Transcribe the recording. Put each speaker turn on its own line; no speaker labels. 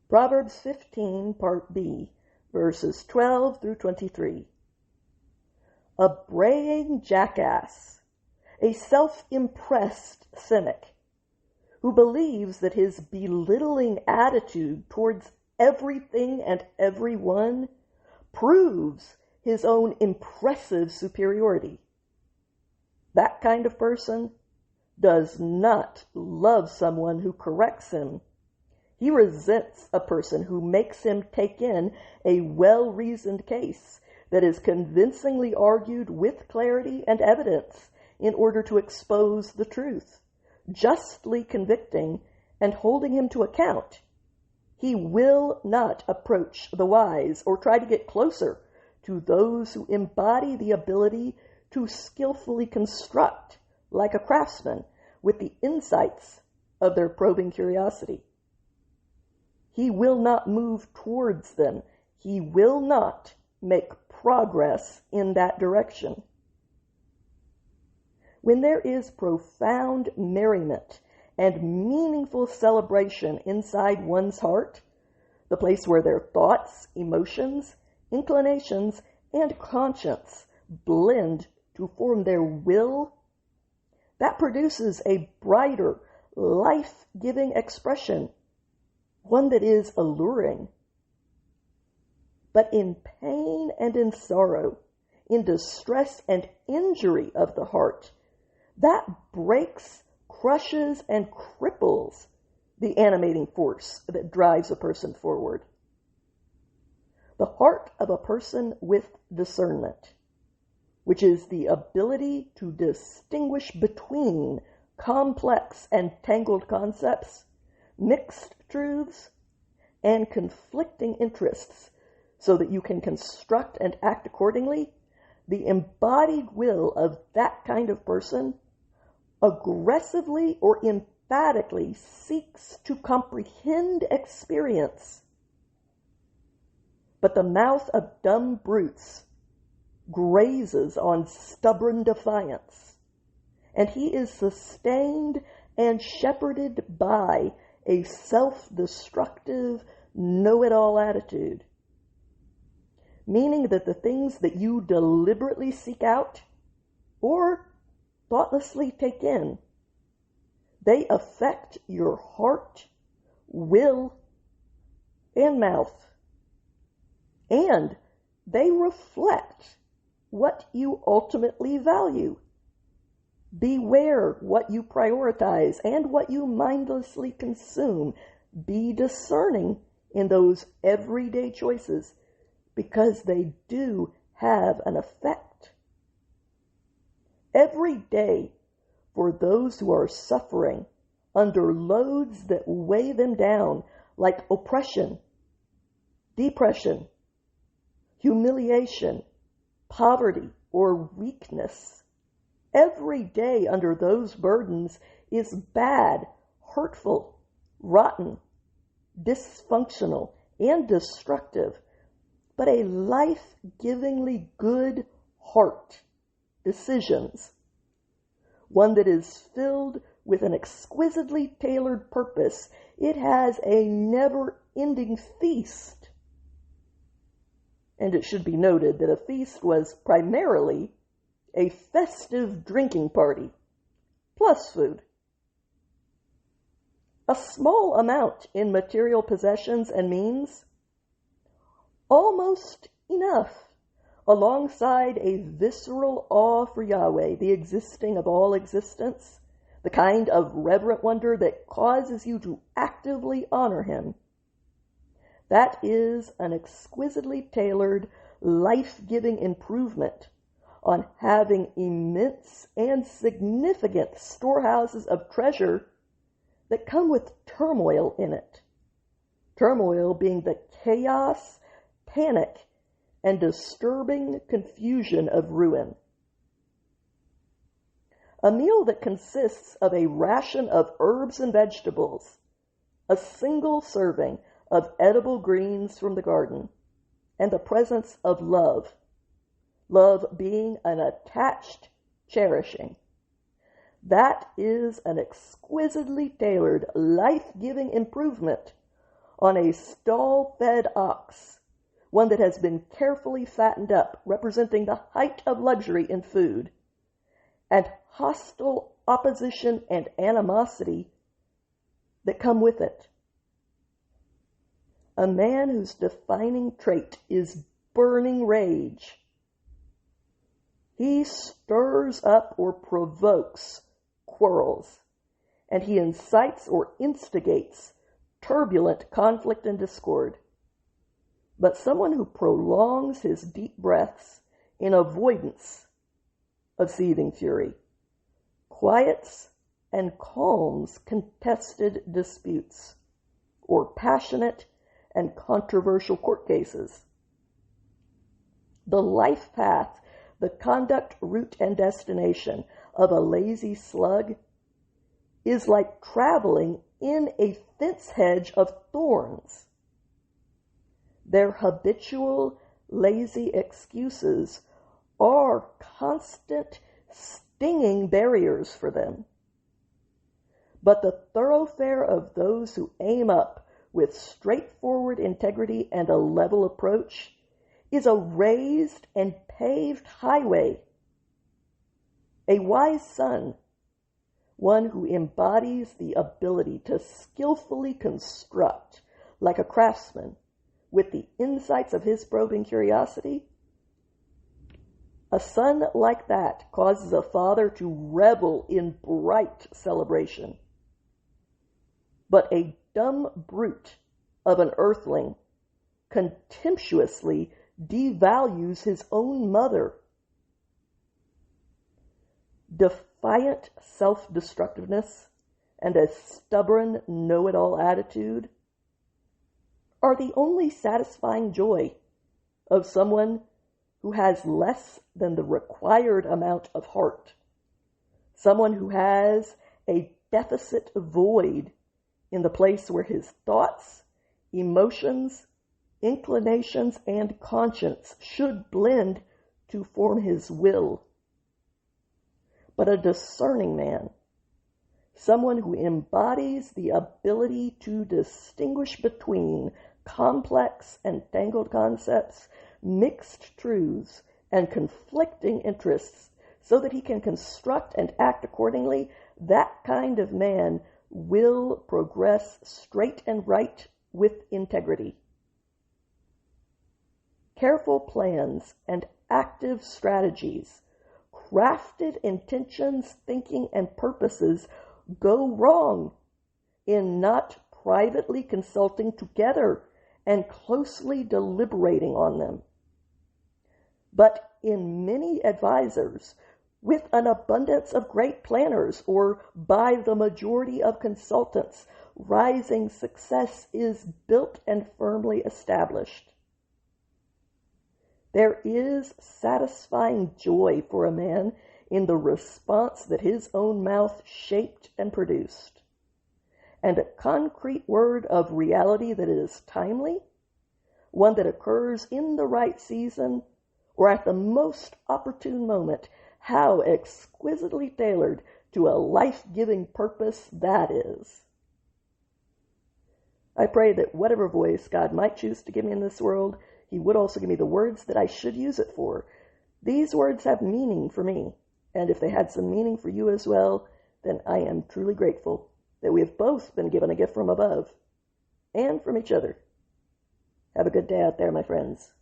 Proverbs 15, Part B, verses 12 through 23. A braying jackass, a self-impressed cynic, who believes that his belittling attitude towards everything and everyone proves his own impressive superiority. That kind of person does not love someone who corrects him. He resents a person who makes him take in a well-reasoned case that is convincingly argued with clarity and evidence in order to expose the truth, justly convicting and holding him to account. He will not approach the wise or try to get closer to those who embody the ability to skillfully construct, like a craftsman, with the insights of their probing curiosity. He will not move towards them. He will not make progress in that direction. When there is profound merriment and meaningful celebration inside one's heart, the place where their thoughts, emotions, inclinations, and conscience blend to form their will, that produces a brighter, life-giving expression, one that is alluring. But in pain and in sorrow, in distress and injury of the heart, that breaks, crushes, and cripples the animating force that drives a person forward. The heart of a person with discernment, which is the ability to distinguish between complex and tangled concepts, mixed truths, and conflicting interests, so that you can construct and act accordingly, the embodied will of that kind of person aggressively or emphatically seeks to comprehend experience. But the mouth of dumb brutes grazes on stubborn defiance, and he is sustained and shepherded by a self-destructive, know-it-all attitude, meaning that the things that you deliberately seek out or thoughtlessly take in, they affect your heart, will, and mouth, and they reflect what you ultimately value. Beware what you prioritize and what you mindlessly consume. Be discerning in those everyday choices, because they do have an effect. Every day, for those who are suffering under loads that weigh them down, like oppression, depression, humiliation, poverty, or weakness, every day under those burdens is bad, hurtful, rotten, dysfunctional, and destructive, but a life-givingly good heart decisions, one that is filled with an exquisitely tailored purpose. It has a never-ending feast. And it should be noted that a feast was primarily a festive drinking party, plus food. A small amount in material possessions and means, almost enough, alongside a visceral awe for Yahweh, the existing of all existence, the kind of reverent wonder that causes you to actively honor him. That is an exquisitely tailored, life-giving improvement on having immense and significant storehouses of treasure that come with turmoil in it. Turmoil being the chaos, panic, and disturbing confusion of ruin. A meal that consists of a ration of herbs and vegetables, a single serving of edible greens from the garden, and the presence of love, love being an attached cherishing. That is an exquisitely tailored, life-giving improvement on a stall-fed ox, one that has been carefully fattened up, representing the height of luxury in food, and hostile opposition and animosity that come with it. A man whose defining trait is burning rage. He stirs up or provokes quarrels, and he incites or instigates turbulent conflict and discord. But someone who prolongs his deep breaths in avoidance of seething fury, quiets and calms contested disputes, or passionate and controversial court cases. The life path, the conduct, route, and destination of a lazy slug is like traveling in a fence hedge of thorns. Their habitual lazy excuses are constant stinging barriers for them. But the thoroughfare of those who aim up with straightforward integrity and a level approach is a raised and paved highway. A wise son, one who embodies the ability to skillfully construct like a craftsman with the insights of his probing curiosity. A son like that causes a father to revel in bright celebration. But a dumb brute of an earthling contemptuously devalues his own mother. Defiant self-destructiveness and a stubborn know-it-all attitude are the only satisfying joy of someone who has less than the required amount of heart, someone who has a deficit void in the place where his thoughts, emotions, inclinations, and conscience should blend to form his will. But a discerning man, someone who embodies the ability to distinguish between complex and tangled concepts, mixed truths, and conflicting interests, so that he can construct and act accordingly, that kind of man will progress straight and right with integrity. Careful plans and active strategies, crafted intentions, thinking, and purposes go wrong in not privately consulting together and closely deliberating on them. But in many advisors, with an abundance of great planners, or by the majority of consultants, rising success is built and firmly established. There is satisfying joy for a man in the response that his own mouth shaped and produced, and a concrete word of reality that is timely, one that occurs in the right season or at the most opportune moment. How exquisitely tailored to a life-giving purpose that is. I pray that whatever voice God might choose to give me in this world, He would also give me the words that I should use it for. These words have meaning for me, and if they had some meaning for you as well, then I am truly grateful that we have both been given a gift from above and from each other. Have a good day out there, my friends.